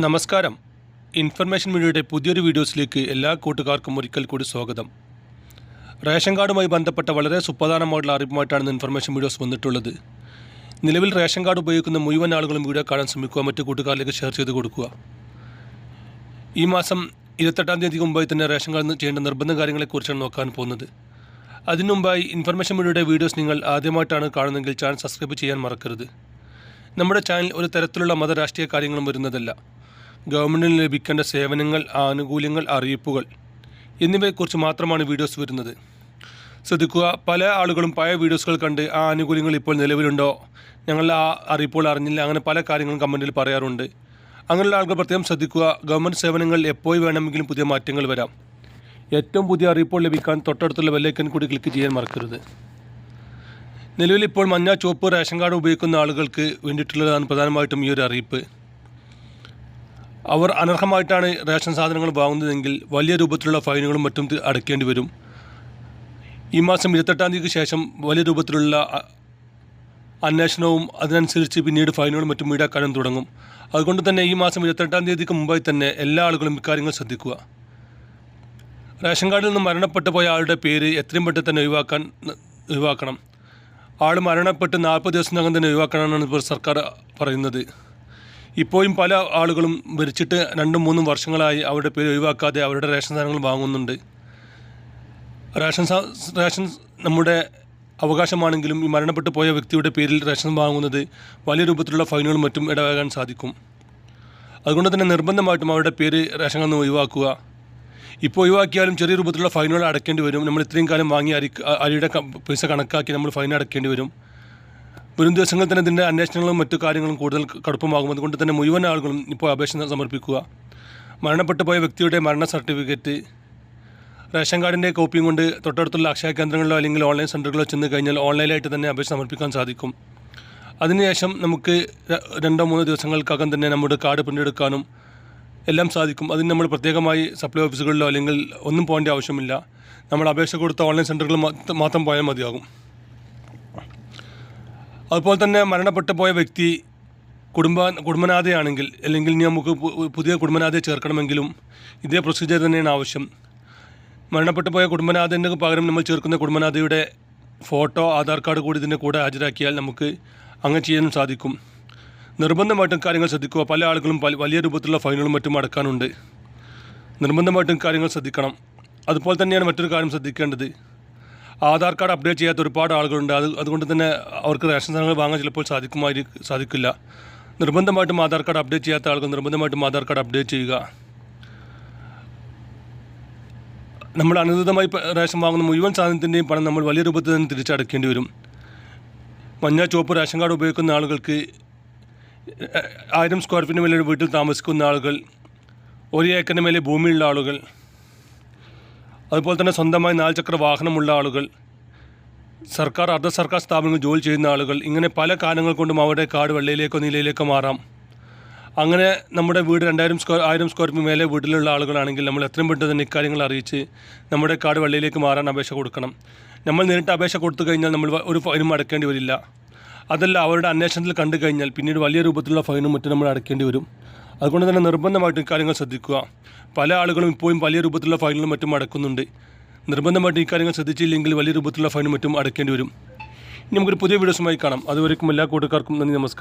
നമസ്കാരം. ഇൻഫർമേഷൻ മീഡിയയുടെ പുതിയൊരു വീഡിയോസിലേക്ക് എല്ലാ കൂട്ടുകാർക്കും ഒരിക്കൽ കൂടി സ്വാഗതം. റേഷൻ കാർഡുമായി ബന്ധപ്പെട്ട വളരെ സുപ്രധാനമായിട്ടുള്ള അറിവുമായിട്ടാണ് ഇൻഫർമേഷൻ വീഡിയോസ് വന്നിട്ടുള്ളത്. നിലവിൽ റേഷൻ കാർഡ് ഉപയോഗിക്കുന്ന മുഴുവൻ ആളുകളും വീഡിയോ കാണാൻ ശ്രമിക്കുക, മറ്റു കൂട്ടുകാരിലേക്ക് ഷെയർ ചെയ്ത് കൊടുക്കുക. ഈ മാസം 28-ാം തീയതിക്ക് മുമ്പായി തന്നെ റേഷൻ കാർഡ് ചെയ്യേണ്ട നിർബന്ധ കാര്യങ്ങളെക്കുറിച്ചാണ് നോക്കാൻ പോകുന്നത്. അതിനു മുമ്പായി ഇൻഫർമേഷൻ മീഡിയയുടെ വീഡിയോസ് നിങ്ങൾ ആദ്യമായിട്ടാണ് കാണുന്നതെങ്കിൽ ചാനൽ സബ്സ്ക്രൈബ് ചെയ്യാൻ മറക്കരുത്. നമ്മുടെ ചാനൽ ഒരു തരത്തിലുള്ള മതരാഷ്ട്രീയ കാര്യങ്ങളും വരുന്നതല്ല. ഗവൺമെൻറ്റിന് ലഭിക്കേണ്ട സേവനങ്ങൾ, ആനുകൂല്യങ്ങൾ, അറിയിപ്പുകൾ എന്നിവയെക്കുറിച്ച് മാത്രമാണ് വീഡിയോസ് വരുന്നത്. ശ്രദ്ധിക്കുക, പല ആളുകളും പഴയ വീഡിയോസുകൾ കണ്ട് ആ ആനുകൂല്യങ്ങൾ ഇപ്പോൾ നിലവിലുണ്ടോ, ഞങ്ങൾ ആ അറിയിപ്പുകൾ അറിഞ്ഞില്ല, അങ്ങനെ പല കാര്യങ്ങളും കമൻറ്റിൽ പറയാറുണ്ട്. അങ്ങനെയുള്ള ആളുകൾ പ്രത്യേകം ശ്രദ്ധിക്കുക. ഗവൺമെൻറ് സേവനങ്ങൾ എപ്പോൾ വേണമെങ്കിലും പുതിയ മാറ്റങ്ങൾ വരാം. ഏറ്റവും പുതിയ അറിയിപ്പുകൾ ലഭിക്കാൻ തൊട്ടടുത്തുള്ള ബെല്ലൈക്കൺ കൂടി ക്ലിക്ക് ചെയ്യാൻ മറക്കരുത്. നിലവിൽ ഇപ്പോൾ മഞ്ഞ ചുവപ്പ് റേഷൻ കാർഡ് ഉപയോഗിക്കുന്ന ആളുകൾക്ക് വേണ്ടിയിട്ടുള്ളതാണ് പ്രധാനമായിട്ടും ഈ ഒരു അറിയിപ്പ്. അവർ അനർഹമായിട്ടാണ് റേഷൻ സാധനങ്ങൾ വാങ്ങുന്നതെങ്കിൽ വലിയ രൂപത്തിലുള്ള ഫൈനുകളും മറ്റും അടയ്ക്കേണ്ടി വരും. ഈ മാസം 28-ാം തീയതിക്ക് ശേഷം വലിയ രൂപത്തിലുള്ള അന്വേഷണവും അതിനനുസരിച്ച് പിന്നീട് ഫൈനുകളും മറ്റും ഈടാക്കാനും തുടങ്ങും. അതുകൊണ്ട് തന്നെ ഈ മാസം 28-ാം തീയതിക്ക് മുമ്പായി തന്നെ എല്ലാ ആളുകളും ഇക്കാര്യങ്ങൾ ശ്രദ്ധിക്കുക. റേഷൻ കാർഡിൽ നിന്ന് മരണപ്പെട്ടു പോയ ആളുടെ പേര് എത്രയും പെട്ടെന്ന് തന്നെ ഒഴിവാക്കണം. ആൾ മരണപ്പെട്ട് 40 ദിവസത്തിനകം തന്നെ ഒഴിവാക്കണമെന്നാണ് ഇപ്പോൾ സർക്കാർ പറയുന്നത്. ഇപ്പോഴും പല ആളുകളും മരിച്ചിട്ട് 2-3 വർഷങ്ങളായി അവരുടെ പേര് ഒഴിവാക്കാതെ അവരുടെ റേഷൻ സാധനങ്ങൾ വാങ്ങുന്നുണ്ട്. റേഷൻ നമ്മുടെ അവകാശമാണെങ്കിലും ഈ മരണപ്പെട്ടു പോയ വ്യക്തിയുടെ പേരിൽ റേഷൻ വാങ്ങുന്നത് വലിയ രൂപത്തിലുള്ള ഫൈനുകളും മറ്റും ഇടയാകാൻ സാധിക്കും. അതുകൊണ്ട് തന്നെ നിർബന്ധമായിട്ടും അവരുടെ പേര് റേഷൻ നിന്ന് ഒഴിവാക്കുക. ഇപ്പോൾ ഒഴിവാക്കിയാലും ചെറിയ രൂപത്തിലുള്ള ഫൈനുകൾ അടയ്ക്കേണ്ടി വരും. നമ്മൾ ഇത്രയും കാലം വാങ്ങിയ അരിയുടെ പൈസ കണക്കാക്കി നമ്മൾ ഫൈൻ അടയ്ക്കേണ്ടി വരും. വരും ദിവസങ്ങളിൽ തന്നെ ഇതിൻ്റെ അന്വേഷണങ്ങളും മറ്റു കാര്യങ്ങളും കൂടുതൽ കടുപ്പമാകും. അതുകൊണ്ട് തന്നെ മുഴുവൻ ആളുകളും ഇപ്പോൾ അപേക്ഷ സമർപ്പിക്കുക. മരണപ്പെട്ടു പോയ വ്യക്തിയുടെ മരണ സർട്ടിഫിക്കറ്റ്, റേഷൻ കാർഡിൻ്റെ കോപ്പിയും കൊണ്ട് തൊട്ടടുത്തുള്ള അക്ഷയ കേന്ദ്രങ്ങളിലോ അല്ലെങ്കിൽ ഓൺലൈൻ സെൻറ്ററുകളിലോ ചെന്ന് കഴിഞ്ഞാൽ ഓൺലൈനായിട്ട് തന്നെ അപേക്ഷ സമർപ്പിക്കാൻ സാധിക്കും. അതിനുശേഷം നമുക്ക് 2-3 ദിവസങ്ങൾക്കകം തന്നെ നമ്മുടെ കാർഡ് പ്രിൻ്റ് എടുക്കാനും എല്ലാം സാധിക്കും. അതിന് നമ്മൾ പ്രത്യേകമായി സപ്ലൈ ഓഫീസുകളിലോ അല്ലെങ്കിൽ ഒന്നും പോകേണ്ട ആവശ്യമില്ല. നമ്മൾ അപേക്ഷ കൊടുത്ത ഓൺലൈൻ സെൻറ്ററുകളിൽ മാത്രം പോയാൽ മതിയാകും. അതുപോലെ തന്നെ മരണപ്പെട്ടു പോയ വ്യക്തി കുടുംബനാഥയാണെങ്കിൽ അല്ലെങ്കിൽ ഇനി നമുക്ക് പുതിയ കുടുംബനാഥയെ ചേർക്കണമെങ്കിലും ഇതേ പ്രൊസീജിയർ തന്നെയാണ് ആവശ്യം. മരണപ്പെട്ടു പോയ കുടുംബനാഥന് പകരം നമ്മൾ ചേർക്കുന്ന കുടുംബനാഥയുടെ ഫോട്ടോ, ആധാർ കാർഡ് കൂടി ഇതിൻ്റെ കൂടെ ഹാജരാക്കിയാൽ നമുക്ക് അങ്ങനെ ചെയ്യാനും സാധിക്കും. നിർബന്ധമായിട്ടും കാര്യങ്ങൾ ശ്രദ്ധിക്കുക. പല ആളുകളും വലിയ രൂപത്തിലുള്ള ഫൈനുകളും മറ്റും അടക്കാനുണ്ട്. നിർബന്ധമായിട്ടും കാര്യങ്ങൾ ശ്രദ്ധിക്കണം. അതുപോലെ തന്നെയാണ് മറ്റൊരു കാര്യം ശ്രദ്ധിക്കേണ്ടത്. ആധാർ കാർഡ് അപ്ഡേറ്റ് ചെയ്യാത്ത ഒരുപാട് ആളുകളുണ്ട്. അതുകൊണ്ട് തന്നെ അവർക്ക് റേഷൻ സാധനങ്ങൾ വാങ്ങാൻ ചിലപ്പോൾ സാധിക്കില്ല. നിർബന്ധമായിട്ടും ആധാർ കാർഡ് അപ്ഡേറ്റ് ചെയ്യാത്ത ആളുകൾ നിർബന്ധമായിട്ടും ആധാർ കാർഡ് അപ്ഡേറ്റ് ചെയ്യുക. നമ്മൾ അനധികൃതമായി റേഷൻ വാങ്ങുന്ന മുഴുവൻ സാധനത്തിൻ്റെയും പണം നമ്മൾ വലിയ രൂപത്തിൽ തന്നെ തിരിച്ചടക്കേണ്ടി വരും. മഞ്ഞ ചുവപ്പ് റേഷൻ കാർഡ് ഉപയോഗിക്കുന്ന ആളുകൾക്ക് 1000 സ്ക്വയർ ഫീറ്റിന് മേലെ വീട്ടിൽ താമസിക്കുന്ന ആളുകൾ, 1 ഏക്കറിന് മേലെ ഭൂമിയുള്ള ആളുകൾ, അതുപോലെ തന്നെ സ്വന്തമായി 4 ചക്ര വാഹനമുള്ള ആളുകൾ, സർക്കാർ അർദ്ധ സർക്കാർ സ്ഥാപനങ്ങളിൽ ജോലി ചെയ്യുന്ന ആളുകൾ, ഇങ്ങനെ പല കാരണങ്ങൾ കൊണ്ടും അവരുടെ കാർഡ് വെള്ളയിലേക്കോ നീലയിലേക്കോ മാറാം. അങ്ങനെ നമ്മുടെ വീട് 1000 സ്ക്വയർ ഫീറ്റ് മേലെ വീട്ടിലുള്ള ആളുകളാണെങ്കിൽ നമ്മൾ എത്രയും പെട്ടെന്ന് തന്നെ ഇക്കാര്യങ്ങൾ അറിയിച്ച് നമ്മുടെ കാർഡ് വെള്ളയിലേക്ക് മാറാൻ അപേക്ഷ കൊടുക്കണം. നമ്മൾ നേരിട്ട് അപേക്ഷ കൊടുത്തു കഴിഞ്ഞാൽ നമ്മൾ ഒരു ഫൈനും അടയ്ക്കേണ്ടി വരില്ല. അതല്ല, അവരുടെ അന്വേഷണത്തിൽ കണ്ടു കഴിഞ്ഞാൽ പിന്നീട് വലിയ രൂപത്തിലുള്ള ഫൈനും മറ്റും നമ്മൾ അടയ്ക്കേണ്ടി വരും. അതുകൊണ്ട് തന്നെ നിർബന്ധമായിട്ടും ഇക്കാര്യങ്ങൾ ശ്രദ്ധിക്കുക. പല ആളുകളും ഇപ്പോഴും വലിയ രൂപത്തിലുള്ള ഫൈനുകളും മറ്റും അടക്കുന്നുണ്ട്. നിർബന്ധമായിട്ടും ഇക്കാര്യങ്ങൾ ശ്രദ്ധിച്ചില്ലെങ്കിൽ വലിയ രൂപത്തിലുള്ള ഫൈനും മറ്റും അടയ്ക്കേണ്ടി വരും. ഇനി നമുക്കൊരു പുതിയ വീഡിയോസുമായി കാണാം. അതുവരേക്കും എല്ലാ കൂട്ടുകാർക്കും നന്ദി, നമസ്കാരം.